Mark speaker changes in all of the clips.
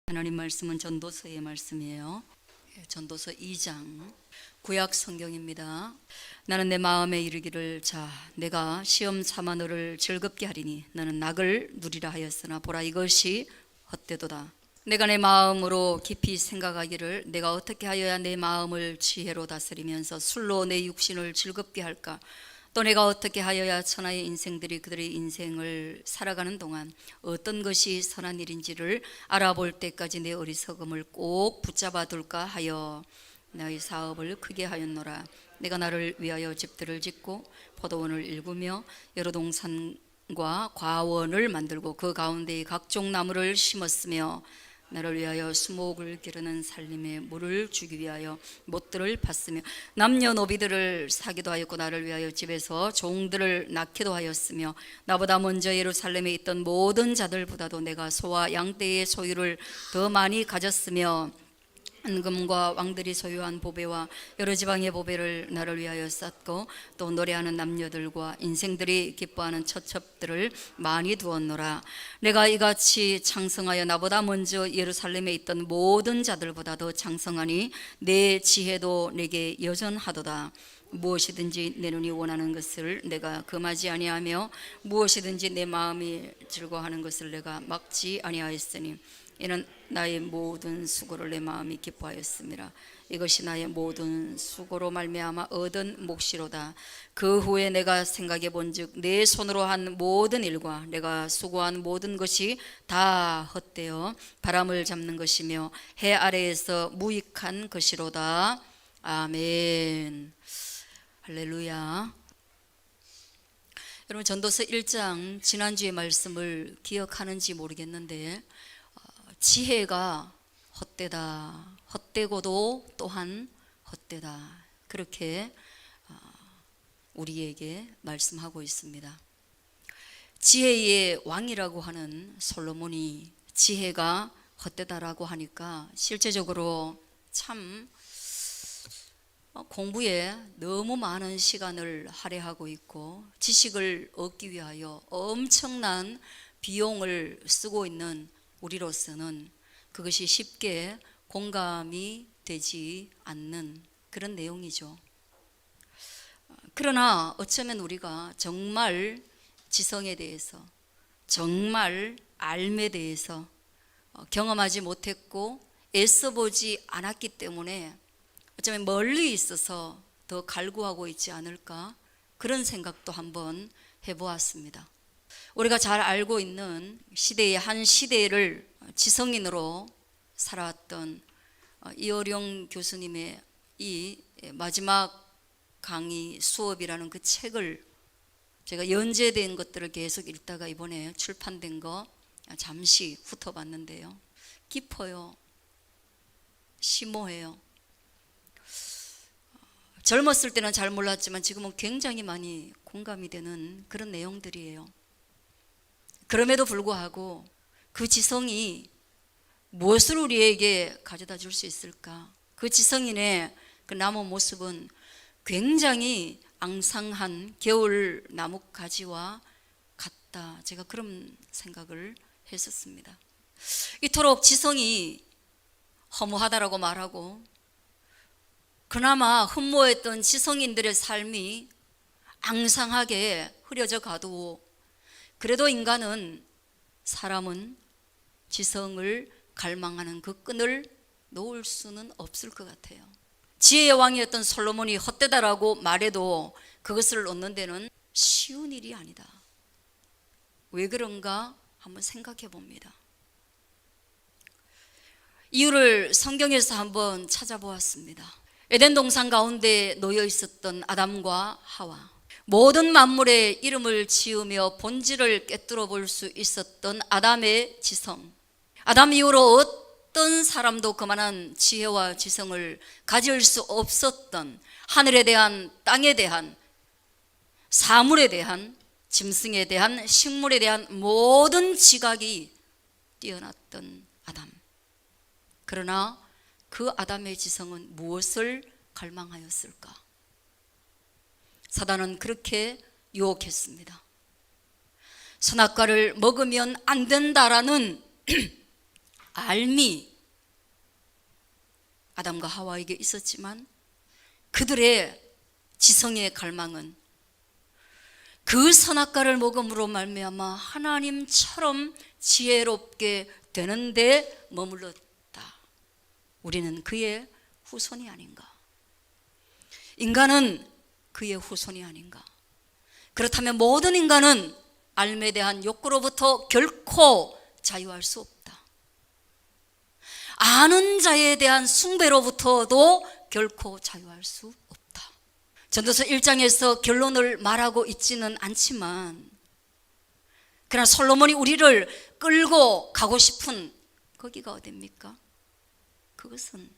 Speaker 1: 하나님 말씀은 전도서의 말씀이에요. 전도서 2장 구약 성경입니다. 나는 내 마음에 이르기를 내가 시험 삼아 너를 즐겁게 하리니 너는 낙을 누리라 하였으나 보라 이것이 헛되도다. 내가 내 마음으로 깊이 생각하기를 내가 어떻게 하여야 내 마음을 지혜로 다스리면서 술로 내 육신을 즐겁게 할까? 또 내가 어떻게 하여야 천하의 인생들이 그들의 인생을 살아가는 동안 어떤 것이 선한 일인지를 알아볼 때까지 내 어리석음을 꼭 붙잡아 둘까 하여 나의 사업을 크게 하였노라. 내가 나를 위하여 집들을 짓고 포도원을 일구며 여러 동산과 과원을 만들고 그 가운데에 각종 나무를 심었으며 나를 위하여 수목을 기르는 살림에 물을 주기 위하여 못들을 팠으며 남녀노비들을 사기도 하였고 나를 위하여 집에서 종들을 낳기도 하였으며 나보다 먼저 예루살렘에 있던 모든 자들보다도 내가 소와 양떼의 소유를 더 많이 가졌으며 은금과 왕들이 소유한 보배와 여러 지방의 보배를 나를 위하여 쌓고 또 노래하는 남녀들과 인생들이 기뻐하는 처첩들을 많이 두었노라. 내가 이같이 창성하여 나보다 먼저 예루살렘에 있던 모든 자들보다 더 창성하니 내 지혜도 내게 여전하도다. 무엇이든지 내 눈이 원하는 것을 내가 금하지 아니하며 무엇이든지 내 마음이 즐거워하는 것을 내가 막지 아니하였으니 이는 나의 모든 수고를 내 마음이 기뻐하였습니다. 이것이 나의 모든 수고로 말미암아 얻은 몫이로다. 그 후에 내가 생각해 본즉 내 손으로 한 모든 일과 내가 수고한 모든 것이 다 헛되어 바람을 잡는 것이며 해 아래에서 무익한 것이로다. 아멘. 할렐루야. 여러분, 전도서 1장 지난주의 말씀을 기억하는지 모르겠는데 지혜가 헛되다, 헛되고도 또한 헛되다, 그렇게 우리에게 말씀하고 있습니다. 지혜의 왕이라고 하는 솔로몬이 지혜가 헛되다라고 하니까 실제적으로 참 공부에 너무 많은 시간을 할애하고 있고 지식을 얻기 위하여 엄청난 비용을 쓰고 있는 우리로서는 그것이 쉽게 공감이 되지 않는 그런 내용이죠. 그러나 어쩌면 우리가 정말 지성에 대해서, 정말 삶에 대해서 경험하지 못했고 애써보지 않았기 때문에 어쩌면 멀리 있어서 더 갈구하고 있지 않을까, 그런 생각도 한번 해보았습니다. 우리가 잘 알고 있는 시대의 한 시대를 지성인으로 살아왔던 이어령 교수님의 이 마지막 강의 수업이라는 그 책을 제가 연재된 것들을 계속 읽다가 이번에 출판된 거 잠시 훑어봤는데요. 깊어요. 심오해요. 젊었을 때는 잘 몰랐지만 지금은 굉장히 많이 공감이 되는 그런 내용들이에요. 그럼에도 불구하고 그 지성이 무엇을 우리에게 가져다 줄 수 있을까? 그 지성인의 그 나무 모습은 굉장히 앙상한 겨울 나뭇가지와 같다. 제가 그런 생각을 했었습니다. 이토록 지성이 허무하다라고 말하고 그나마 흠모했던 지성인들의 삶이 앙상하게 흐려져 가도 그래도 사람은 지성을 갈망하는 그 끈을 놓을 수는 없을 것 같아요. 지혜의 왕이었던 솔로몬이 헛되다라고 말해도 그것을 얻는 데는 쉬운 일이 아니다. 왜 그런가 한번 생각해 봅니다. 이유를 성경에서 한번 찾아보았습니다. 에덴 동산 가운데 놓여 있었던 아담과 하와, 모든 만물의 이름을 지으며 본질을 꿰뚫어 볼 수 있었던 아담의 지성, 아담 이후로 어떤 사람도 그만한 지혜와 지성을 가질 수 없었던 하늘에 대한, 땅에 대한, 사물에 대한, 짐승에 대한, 식물에 대한 모든 지각이 뛰어났던 아담. 그러나 그 아담의 지성은 무엇을 갈망하였을까? 사단은 그렇게 유혹했습니다. 선악과를 먹으면 안 된다라는 알미 아담과 하와에게 있었지만 그들의 지성의 갈망은 그 선악과를 먹음으로 말미암아 하나님처럼 지혜롭게 되는데 머물렀다. 우리는 그의 후손이 아닌가? 인간은 그의 후손이 아닌가? 그렇다면 모든 인간은 알에 대한 욕구로부터 결코 자유할 수 없다. 아는 자에 대한 숭배로부터도 결코 자유할 수 없다. 전도서 1장에서 결론을 말하고 있지는 않지만, 그러나 솔로몬이 우리를 끌고 가고 싶은 거기가 어딥니까? 그것은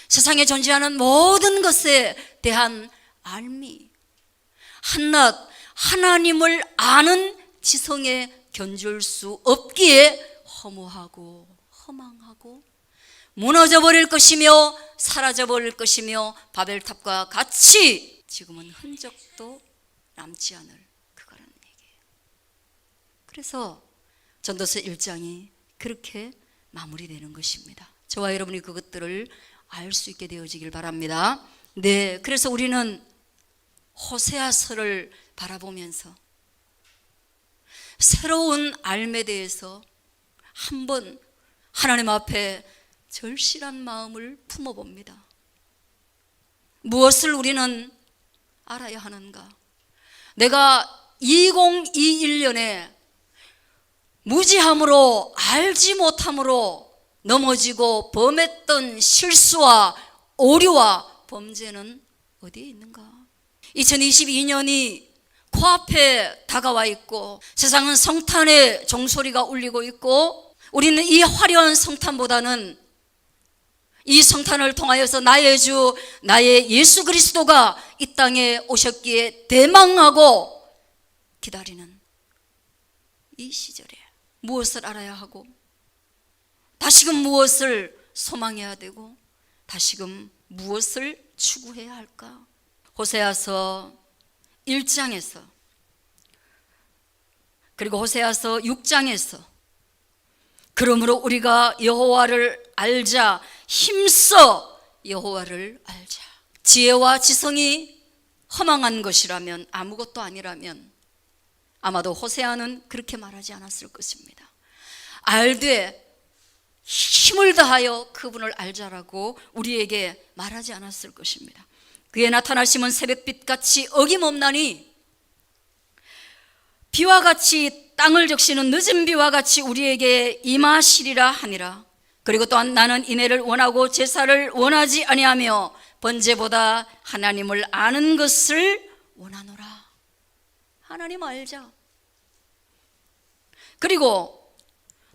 Speaker 1: 세상에 존재하는 모든 것에 대한 알미, 한낱 하나님을 아는 지성에 견줄 수 없기에 허무하고 허망하고 무너져 버릴 것이며 사라져 버릴 것이며 바벨탑과 같이 지금은 흔적도 남지 않을 그거라는 얘기예요. 그래서 전도서 1장이 그렇게 마무리되는 것입니다. 저와 여러분이 그것들을 알 수 있게 되어지길 바랍니다. 네, 그래서 우리는 호세아서를 바라보면서 새로운 알에 대해서 한번 하나님 앞에 절실한 마음을 품어봅니다. 무엇을 우리는 알아야 하는가? 내가 2021년에 무지함으로 알지 못함으로 넘어지고 범했던 실수와 오류와 범죄는 어디에 있는가? 2022년이 코앞에 다가와 있고 세상은 성탄의 종소리가 울리고 있고 우리는 이 화려한 성탄보다는 이 성탄을 통하여서 나의 주 나의 예수 그리스도가 이 땅에 오셨기에 대망하고 기다리는 이 시절에 무엇을 알아야 하고 다시금 무엇을 소망해야 되고 다시금 무엇을 추구해야 할까? 호세아서 1장에서 그리고 호세아서 6장에서 그러므로 우리가 여호와를 알자, 힘써 여호와를 알자. 지혜와 지성이 허망한 것이라면, 아무것도 아니라면 아마도 호세아는 그렇게 말하지 않았을 것입니다. 알되 힘을 다하여 그분을 알자라고 우리에게 말하지 않았을 것입니다. 그의 나타나심은 새벽빛같이 어김없나니 비와 같이 땅을 적시는 늦은 비와 같이 우리에게 임하시리라 하니라. 그리고 또한 나는 인애를 원하고 제사를 원하지 아니하며 번제보다 하나님을 아는 것을 원하노라. 하나님 알자. 그리고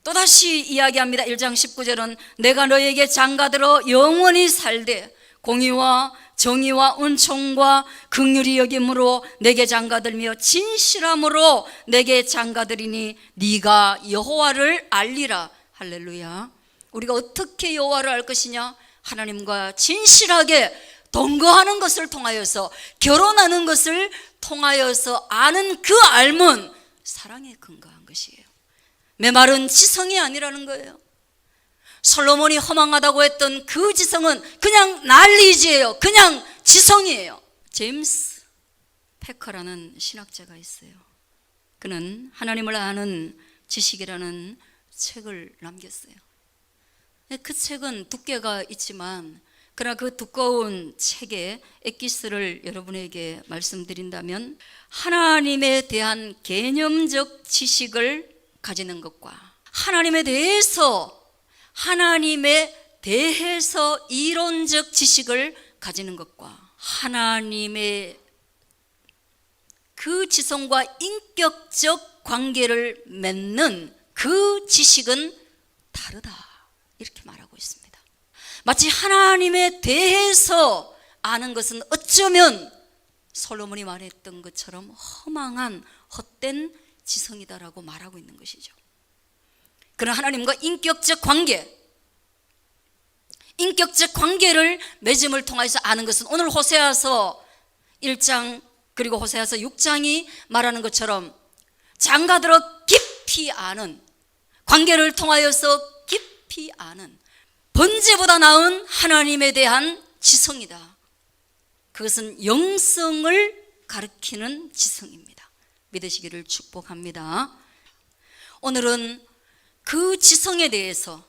Speaker 1: 또다시 이야기합니다. 1장 19절은 내가 너에게 장가들어 영원히 살되 공의와 정의와 은총과 긍휼히 여김으로 내게 장가들며 진실함으로 내게 장가들이니 네가 여호와를 알리라. 할렐루야. 우리가 어떻게 여호와를 알 것이냐? 하나님과 진실하게 동거하는 것을 통하여서, 결혼하는 것을 통하여서 아는 그 알문, 사랑에 근거한 것이에요. 메마른 지성이 아니라는 거예요. 솔로몬이 허망하다고 했던 그 지성은 그냥 난리지예요. 그냥 지성이에요. 제임스 패커라는 신학자가 있어요. 그는 하나님을 아는 지식이라는 책을 남겼어요. 그 책은 두께가 있지만, 그러나 그 두꺼운 책의 엑기스를 여러분에게 말씀드린다면, 하나님에 대한 개념적 지식을 가지는 것과 하나님에 대해서 이론적 지식을 가지는 것과 하나님의 그 지성과 인격적 관계를 맺는 그 지식은 다르다, 이렇게 말하고 있습니다. 마치 하나님에 대해서 아는 것은 어쩌면 솔로몬이 말했던 것처럼 허망한 헛된 지성이다라고 말하고 있는 것이죠. 그런 하나님과 인격적 관계를 맺음을 통해서 아는 것은 오늘 호세아서 1장 그리고 호세아서 6장이 말하는 것처럼 장가들어 깊이 아는, 관계를 통하여서 깊이 깊이 아는 번제보다 나은 하나님에 대한 지성이다. 그것은 영성을 가리키는 지성입니다. 믿으시기를 축복합니다. 오늘은 그 지성에 대해서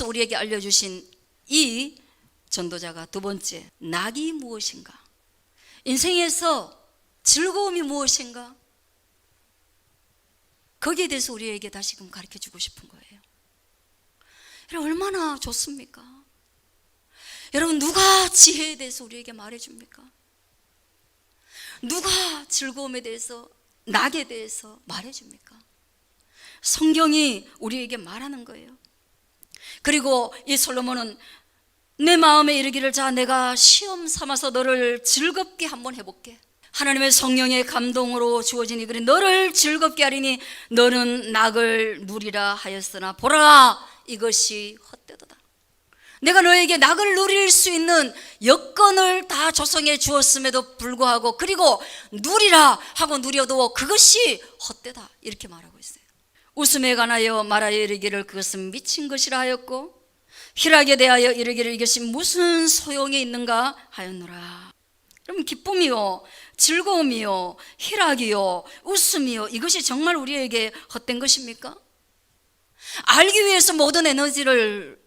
Speaker 1: 우리에게 알려주신 이 전도자가 두 번째, 낙이 무엇인가? 인생에서 즐거움이 무엇인가? 거기에 대해서 우리에게 다시금 가르쳐주고 싶은 거예요. 여러분, 얼마나 좋습니까? 여러분, 누가 지혜에 대해서 우리에게 말해줍니까? 누가 즐거움에 대해서, 낙에 대해서 말해줍니까? 성경이 우리에게 말하는 거예요. 그리고 이 솔로몬은 내 마음에 이르기를, 자, 내가 시험 삼아서 너를 즐겁게 한번 해볼게. 하나님의 성령의 감동으로 주어진 이 글이 너를 즐겁게 하리니 너는 낙을 누리라 하였으나 보라, 이것이 헛되도다. 내가 너에게 낙을 누릴 수 있는 여건을 다 조성해 주었음에도 불구하고, 그리고 누리라 하고 누려도 그것이 헛되다, 이렇게 말하고 있어요. 웃음에 관하여 말하여 이르기를 그것은 미친 것이라 하였고, 희락에 대하여 이르기를 이것이 무슨 소용이 있는가 하였노라. 그럼 기쁨이요, 즐거움이요, 희락이요, 웃음이요, 이것이 정말 우리에게 헛된 것입니까? 알기 위해서 모든 에너지를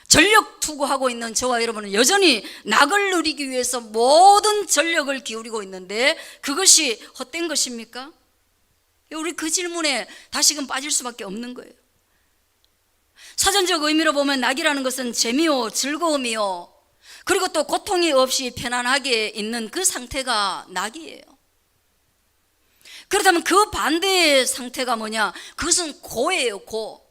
Speaker 1: 전력 투구하고 있는 저와 여러분은 여전히 낙을 누리기 위해서 모든 전력을 기울이고 있는데 그것이 헛된 것입니까? 우리 그 질문에 다시금 빠질 수밖에 없는 거예요. 사전적 의미로 보면 낙이라는 것은 재미요, 즐거움이요, 그리고 또 고통이 없이 편안하게 있는 그 상태가 낙이에요. 그렇다면 그 반대의 상태가 뭐냐? 그것은 고예요, 고.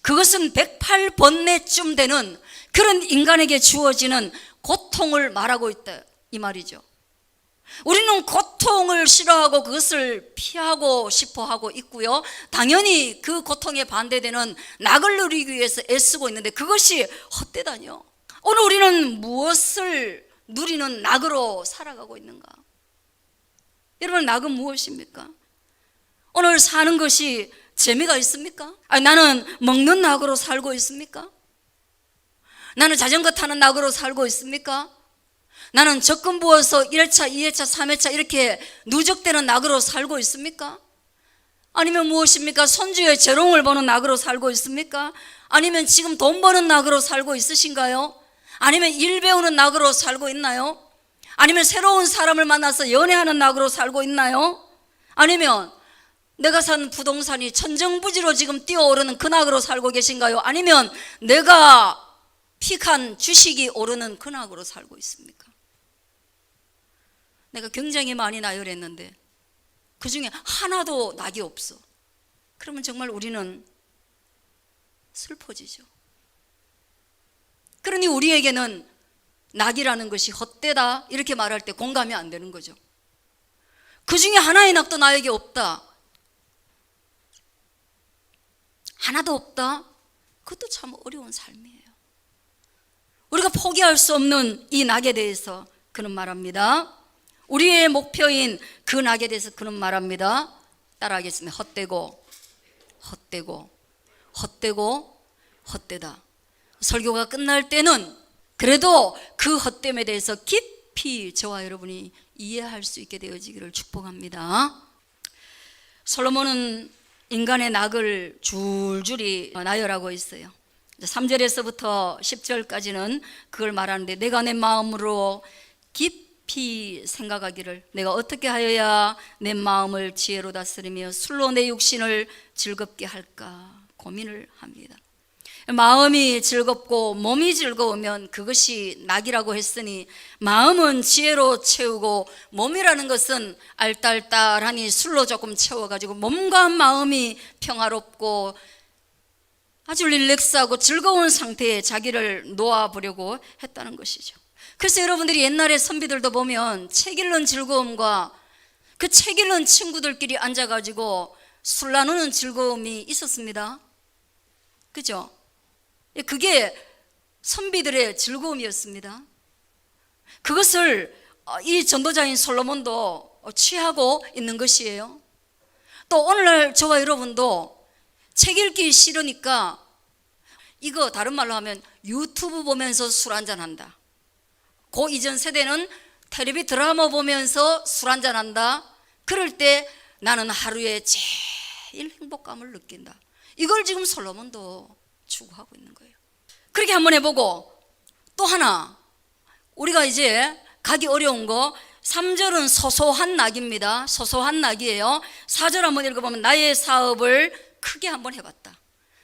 Speaker 1: 그것은 108번뇌쯤 되는 그런 인간에게 주어지는 고통을 말하고 있다, 이 말이죠. 우리는 고통을 싫어하고 그것을 피하고 싶어 하고 있고요, 당연히 그 고통에 반대되는 낙을 누리기 위해서 애쓰고 있는데 그것이 헛되다뇨. 오늘 우리는 무엇을 누리는 낙으로 살아가고 있는가? 여러분, 낙은 무엇입니까? 오늘 사는 것이 재미가 있습니까? 아니, 나는 먹는 낙으로 살고 있습니까? 나는 자전거 타는 낙으로 살고 있습니까? 나는 적금 부어서 1회차, 2회차, 3회차 이렇게 누적되는 낙으로 살고 있습니까? 아니면 무엇입니까? 손주의 재롱을 보는 낙으로 살고 있습니까? 아니면 지금 돈 버는 낙으로 살고 있으신가요? 아니면 일 배우는 낙으로 살고 있나요? 아니면 새로운 사람을 만나서 연애하는 낙으로 살고 있나요? 아니면 내가 산 부동산이 천정부지로 지금 뛰어오르는 그 낙으로 살고 계신가요? 아니면 내가 픽한 주식이 오르는 그 낙으로 살고 있습니까? 내가 굉장히 많이 나열했는데 그 중에 하나도 낙이 없어. 그러면 정말 우리는 슬퍼지죠. 그러니 우리에게는 낙이라는 것이 헛되다 이렇게 말할 때 공감이 안 되는 거죠. 그 중에 하나의 낙도 나에게 없다, 하나도 없다, 그것도 참 어려운 삶이에요. 우리가 포기할 수 없는 이 낙에 대해서 그는 말합니다. 우리의 목표인 그 낙에 대해서 그는 말합니다. 따라하겠습니다. 헛되고 헛되고 헛되고 헛되다. 설교가 끝날 때는 그래도 그 헛됨에 대해서 깊이 저와 여러분이 이해할 수 있게 되어지기를 축복합니다. 솔로몬은 인간의 낙을 줄줄이 나열하고 있어요. 3절에서부터 10절까지는 그걸 말하는데, 내가 내 마음으로 깊이 생각하기를, 내가 어떻게 하여야 내 마음을 지혜로 다스리며 술로 내 육신을 즐겁게 할까 고민을 합니다. 마음이 즐겁고 몸이 즐거우면 그것이 낙이라고 했으니, 마음은 지혜로 채우고 몸이라는 것은 알딸딸하니 술로 조금 채워가지고 몸과 마음이 평화롭고 아주 릴렉스하고 즐거운 상태에 자기를 놓아보려고 했다는 것이죠. 그래서 여러분들이 옛날에 선비들도 보면 책 읽는 즐거움과 그 책 읽는 친구들끼리 앉아가지고 술 나누는 즐거움이 있었습니다. 그죠? 그게 선비들의 즐거움이었습니다. 그것을 이 전도자인 솔로몬도 취하고 있는 것이에요. 또 오늘날 저와 여러분도 책 읽기 싫으니까 이거 다른 말로 하면 유튜브 보면서 술 한잔 한다. 그 이전 세대는 텔레비 드라마 보면서 술 한잔 한다. 그럴 때 나는 하루에 제일 행복감을 느낀다. 이걸 지금 솔로몬도 추구하고 있는 거예요. 그렇게 한번 해보고, 또 하나 우리가 이제 가기 어려운 거, 3절은 소소한 낙입니다. 소소한 낙이에요. 4절 한번 읽어보면 나의 사업을 크게 한번 해봤다.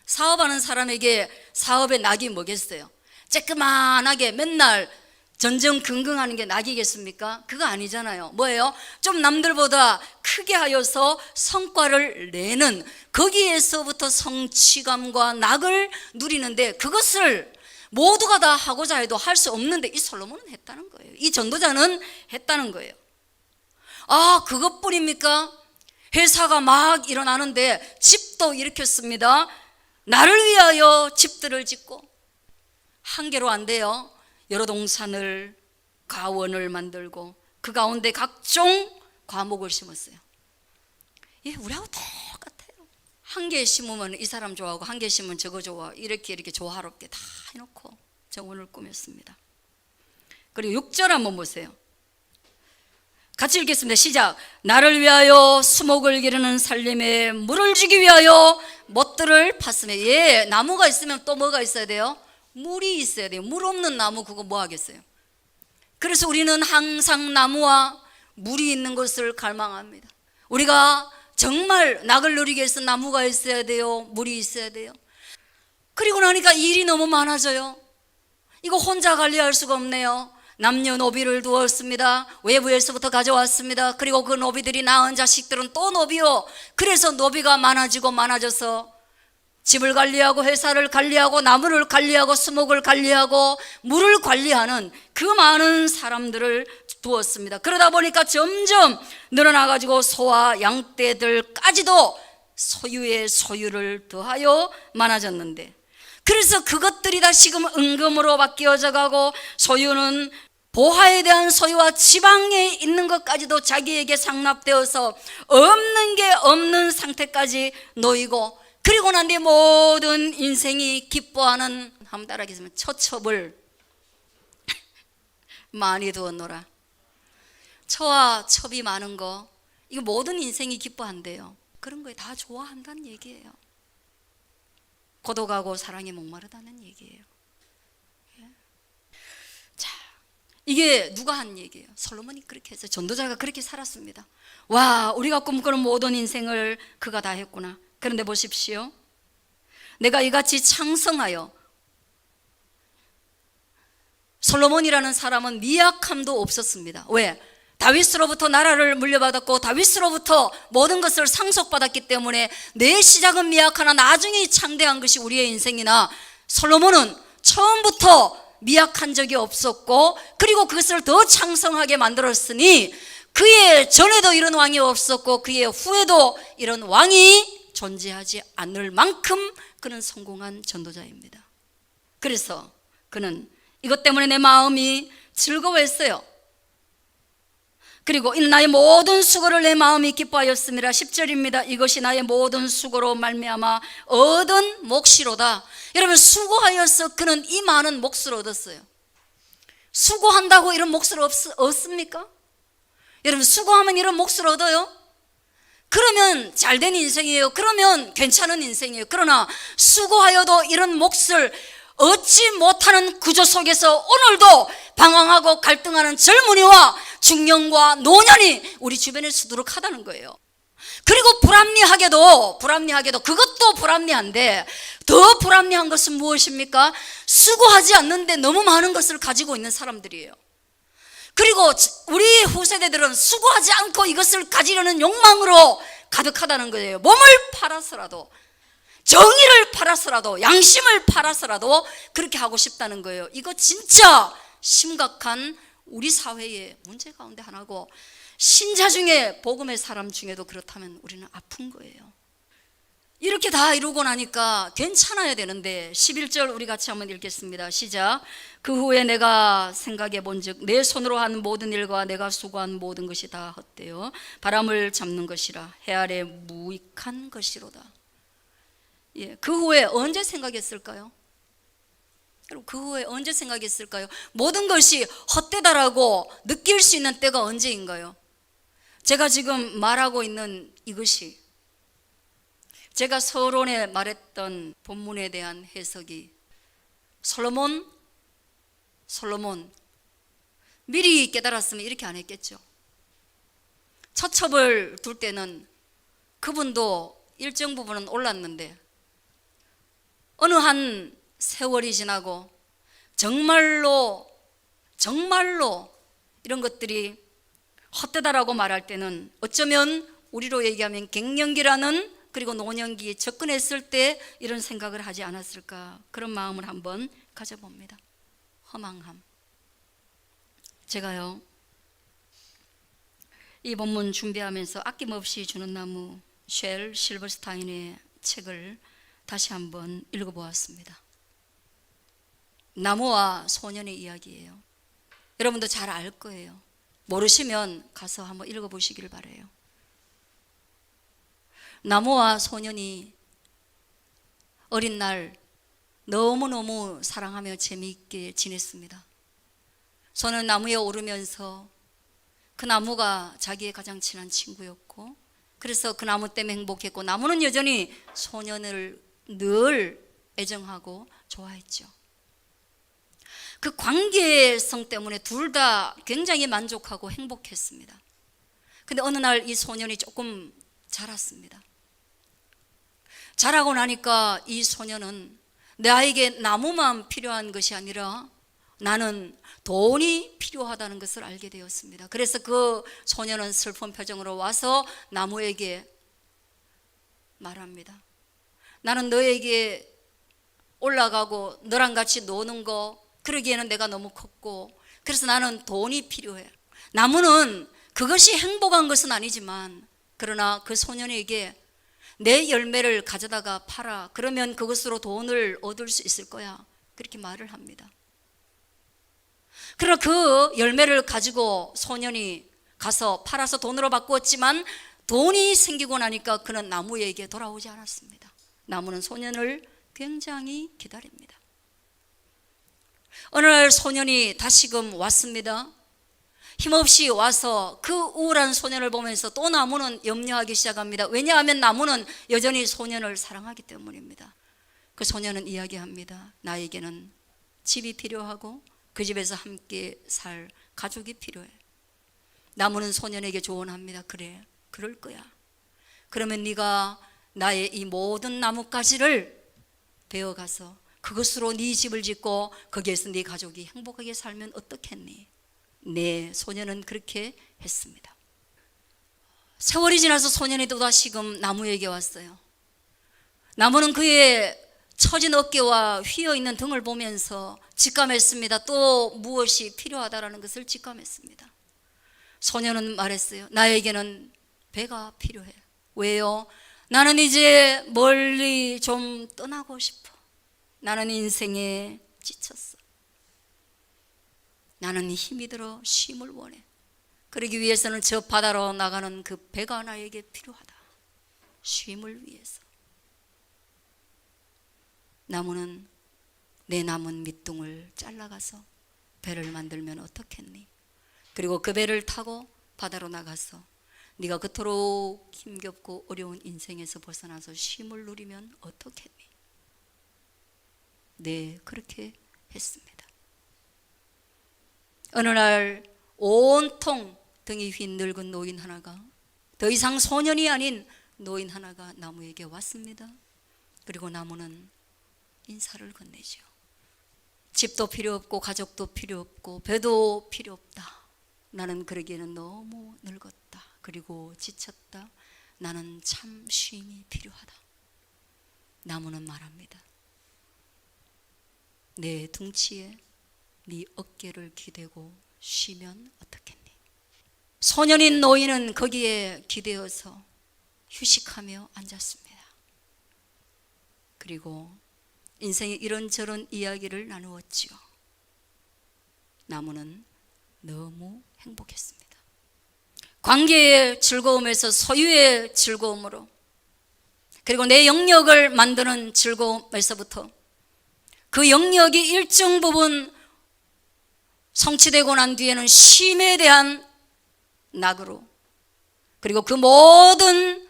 Speaker 1: 사업하는 사람에게 사업의 낙이 뭐겠어요? 쬐끄만하게 맨날 전전긍긍하는 게 낙이겠습니까? 그거 아니잖아요. 뭐예요? 좀 남들보다 크게 하여서 성과를 내는, 거기에서부터 성취감과 낙을 누리는데, 그것을 모두가 다 하고자 해도 할 수 없는데 이 솔로몬은 했다는 거예요. 이 전도자는 했다는 거예요. 아, 그것뿐입니까? 회사가 막 일어나는데 집도 일으켰습니다. 나를 위하여 집들을 짓고, 한 개로 안 돼요. 여러 동산을, 가원을 만들고 그 가운데 각종 과목을 심었어요. 예, 우리하고 똑같아요. 한 개 심으면 이 사람 좋아하고, 한 개 심으면 저거 좋아, 이렇게 조화롭게 다 해놓고 정원을 꾸몄습니다. 그리고 6절 한번 보세요. 같이 읽겠습니다. 시작. 나를 위하여 수목을 기르는 살림에 물을 주기 위하여 못들을 팠으며. 예, 나무가 있으면 또 뭐가 있어야 돼요? 물이 있어야 돼요. 물 없는 나무 그거 뭐 하겠어요? 그래서 우리는 항상 나무와 물이 있는 것을 갈망합니다. 우리가 정말 낙을 누리기 위해서 나무가 있어야 돼요. 물이 있어야 돼요. 그리고 나니까 일이 너무 많아져요. 이거 혼자 관리할 수가 없네요. 남녀노비를 두었습니다. 외부에서부터 가져왔습니다. 그리고 그 노비들이 낳은 자식들은 또 노비요. 그래서 노비가 많아지고 많아져서 집을 관리하고 회사를 관리하고 나무를 관리하고 수목을 관리하고 물을 관리하는 그 많은 사람들을 두었습니다. 그러다 보니까 점점 늘어나가지고 소와 양떼들까지도 소유의 소유를 더하여 많아졌는데, 그래서 그것들이 다시금 은금으로 바뀌어져 가고, 소유는 보화에 대한 소유와 지방에 있는 것까지도 자기에게 상납되어서 없는 게 없는 상태까지 놓이고, 그리고 난 뒤 모든 인생이 기뻐하는, 한번 따라하겠습니다. 처첩을 많이 두었노라. 처와 첩이 많은 거, 이거 모든 인생이 기뻐한대요. 그런 거에 다 좋아한다는 얘기예요. 고독하고 사랑에 목마르다는 얘기예요. 자, 이게 누가 한 얘기예요? 솔로몬이 그렇게 했어요. 전도자가 그렇게 살았습니다. 와, 우리가 꿈꾸는 모든 인생을 그가 다 했구나. 그런데 보십시오. 내가 이같이 창성하여, 솔로몬이라는 사람은 미약함도 없었습니다. 왜? 다윗으로부터 나라를 물려받았고 다윗으로부터 모든 것을 상속받았기 때문에 내 시작은 미약하나 나중에 창대한 것이 우리의 인생이나, 솔로몬은 처음부터 미약한 적이 없었고, 그리고 그것을 더 창성하게 만들었으니 그의 전에도 이런 왕이 없었고 그의 후에도 이런 왕이 존재하지 않을 만큼 그는 성공한 전도자입니다. 그래서 그는 이것 때문에 내 마음이 즐거워했어요. 그리고 나의 모든 수고를 내 마음이 기뻐하였습니다. 10절입니다. 이것이 나의 모든 수고로 말미암아 얻은 몫이로다. 여러분, 수고하여서 그는 이 많은 몫을 얻었어요. 수고한다고 이런 몫을 얻습니까? 여러분, 수고하면 이런 몫을 얻어요? 그러면 잘된 인생이에요. 그러면 괜찮은 인생이에요. 그러나 수고하여도 이런 몫을 얻지 못하는 구조 속에서 오늘도 방황하고 갈등하는 젊은이와 중년과 노년이 우리 주변에 수두룩하다는 거예요. 그리고 불합리하게도 그것도 불합리한데, 더 불합리한 것은 무엇입니까? 수고하지 않는데 너무 많은 것을 가지고 있는 사람들이에요. 그리고 우리 후세대들은 수고하지 않고 이것을 가지려는 욕망으로 가득하다는 거예요. 몸을 팔아서라도, 정의를 팔아서라도, 양심을 팔아서라도 그렇게 하고 싶다는 거예요. 이거 진짜 심각한 우리 사회의 문제 가운데 하나고, 신자 중에, 복음의 사람 중에도 그렇다면 우리는 아픈 거예요. 이렇게 다 이루고 나니까 괜찮아야 되는데, 11절 우리 같이 한번 읽겠습니다. 시작. 그 후에 내가 생각해 본즉 내 손으로 한 모든 일과 내가 수고한 모든 것이 다 헛되어 바람을 잡는 것이라, 해 아래 무익한 것이로다. 예, 그 후에 언제 생각했을까요? 여러분, 그 후에 언제 생각했을까요? 모든 것이 헛되다라고 느낄 수 있는 때가 언제인가요? 제가 지금 말하고 있는 이것이, 제가 서론에 말했던 본문에 대한 해석이 솔로몬 미리 깨달았으면 이렇게 안 했겠죠. 처첩을 둘 때는 그분도 일정 부분은 올랐는데 어느 한 세월이 지나고 정말로 이런 것들이 헛되다라고 말할 때는 어쩌면 우리로 얘기하면 갱년기라는, 그리고 노년기에 접근했을 때 이런 생각을 하지 않았을까, 그런 마음을 한번 가져봅니다. 허망함. 제가요, 이 본문 준비하면서 아낌없이 주는 나무 쉘 실버스타인의 책을 다시 한번 읽어보았습니다. 나무와 소년의 이야기예요. 여러분도 잘 알 거예요. 모르시면 가서 한번 읽어보시길 바라요. 나무와 소년이 어린 날 너무너무 사랑하며 재미있게 지냈습니다. 소는 나무에 오르면서 그 나무가 자기의 가장 친한 친구였고, 그래서 그 나무 때문에 행복했고, 나무는 여전히 소년을 늘 애정하고 좋아했죠. 그 관계성 때문에 둘 다 굉장히 만족하고 행복했습니다. 근데 어느 날 이 소년이 조금 자랐습니다. 자라고 나니까 이 소년은 나에게 나무만 필요한 것이 아니라 나는 돈이 필요하다는 것을 알게 되었습니다. 그래서 그 소년은 슬픈 표정으로 와서 나무에게 말합니다. 나는 너에게 올라가고 너랑 같이 노는 거, 그러기에는 내가 너무 컸고, 그래서 나는 돈이 필요해. 나무는 그것이 행복한 것은 아니지만, 그러나 그 소년에게 내 열매를 가져다가 팔아, 그러면 그것으로 돈을 얻을 수 있을 거야, 그렇게 말을 합니다. 그러나 그 열매를 가지고 소년이 가서 팔아서 돈으로 바꾸었지만, 돈이 생기고 나니까 그는 나무에게 돌아오지 않았습니다. 나무는 소년을 굉장히 기다립니다. 어느 날 소년이 다시금 왔습니다. 힘없이 와서 그 우울한 소년을 보면서 또 나무는 염려하기 시작합니다. 왜냐하면 나무는 여전히 소년을 사랑하기 때문입니다. 그 소년은 이야기합니다. 나에게는 집이 필요하고 그 집에서 함께 살 가족이 필요해. 나무는 소년에게 조언합니다. 그래, 그럴 거야. 그러면 네가 나의 이 모든 나뭇가지를 베어가서 그것으로 네 집을 짓고 거기에서 네 가족이 행복하게 살면 어떻겠니? 네, 소년은 그렇게 했습니다. 세월이 지나서 소년이 또다시금 나무에게 왔어요. 나무는 그의 처진 어깨와 휘어있는 등을 보면서 직감했습니다. 또 무엇이 필요하다라는 것을 직감했습니다. 소년은 말했어요. 나에게는 배가 필요해. 왜요? 나는 이제 멀리 좀 떠나고 싶어. 나는 인생에 지쳤어. 나는 힘이 들어 쉼을 원해. 그러기 위해서는 저 바다로 나가는 그 배가 나에게 필요하다. 쉼을 위해서. 나무는 내 남은 밑둥을 잘라가서 배를 만들면 어떻겠니? 그리고 그 배를 타고 바다로 나가서 네가 그토록 힘겹고 어려운 인생에서 벗어나서 쉼을 누리면 어떻겠니? 네, 그렇게 했습니다. 어느 날 온통 등이 휜 늙은 노인 하나가, 더 이상 소년이 아닌 노인 하나가 나무에게 왔습니다. 그리고 나무는 인사를 건네죠. 집도 필요 없고 가족도 필요 없고 배도 필요 없다. 나는 그러기에는 너무 늙었다. 그리고 지쳤다. 나는 참 쉼이 필요하다. 나무는 말합니다. 내 둥치에 네 어깨를 기대고 쉬면 어떻겠니? 소년인 노인은 거기에 기대어서 휴식하며 앉았습니다. 그리고 인생의 이런저런 이야기를 나누었지요. 나무는 너무 행복했습니다. 관계의 즐거움에서 소유의 즐거움으로, 그리고 내 영역을 만드는 즐거움에서부터 그 영역이 일정 부분 성취되고 난 뒤에는 쉼에 대한 낙으로, 그리고 그 모든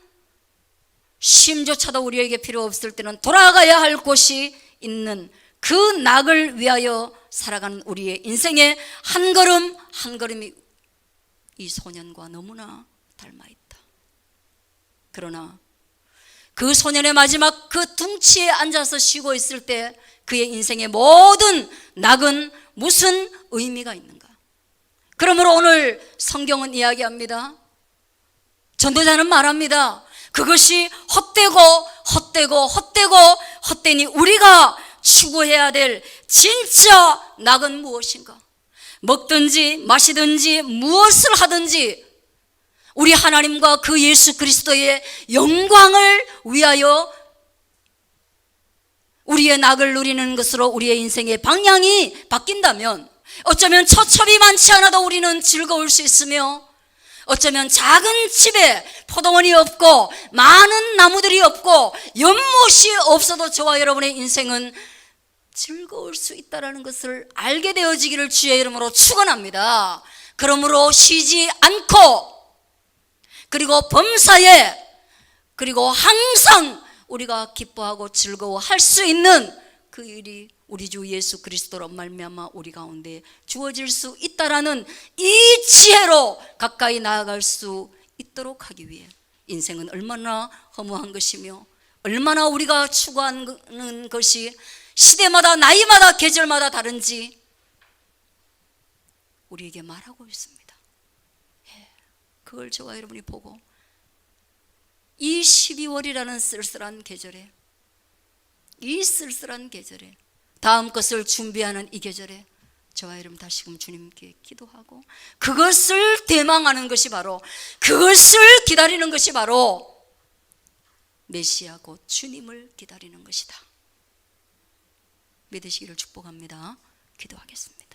Speaker 1: 쉼조차도 우리에게 필요 없을 때는 돌아가야 할 곳이 있는 그 낙을 위하여 살아가는 우리의 인생의 한 걸음 한 걸음이 이 소년과 너무나 닮아 있다. 그러나 그 소년의 마지막 그 둥치에 앉아서 쉬고 있을 때 그의 인생의 모든 낙은 무슨 의미가 있는가? 그러므로 오늘 성경은 이야기합니다. 전도자는 말합니다. 그것이 헛되니 우리가 추구해야 될 진짜 낙은 무엇인가? 먹든지 마시든지 무엇을 하든지 우리 하나님과 그 예수 그리스도의 영광을 위하여 우리의 낙을 누리는 것으로 우리의 인생의 방향이 바뀐다면 어쩌면 처첩이 많지 않아도 우리는 즐거울 수 있으며, 어쩌면 작은 집에 포도원이 없고 많은 나무들이 없고 연못이 없어도 저와 여러분의 인생은 즐거울 수 있다는 것을 알게 되어지기를 주의 이름으로 축원합니다. 그러므로 쉬지 않고, 그리고 범사에, 그리고 항상 우리가 기뻐하고 즐거워할 수 있는 그 일이 우리 주 예수 그리스도로 말미암아 우리 가운데 주어질 수 있다라는 이 지혜로 가까이 나아갈 수 있도록 하기 위해 인생은 얼마나 허무한 것이며 얼마나 우리가 추구하는 것이 시대마다 나이마다 계절마다 다른지 우리에게 말하고 있습니다. 그걸 저와 여러분이 보고 이 12월이라는 쓸쓸한 계절에, 이 쓸쓸한 계절에, 다음 것을 준비하는 이 계절에 저와 여러분 다시금 주님께 기도하고 그것을 대망하는 것이 바로, 그것을 기다리는 것이 바로 메시아 곧 주님을 기다리는 것이다. 믿으시기를 축복합니다. 기도하겠습니다.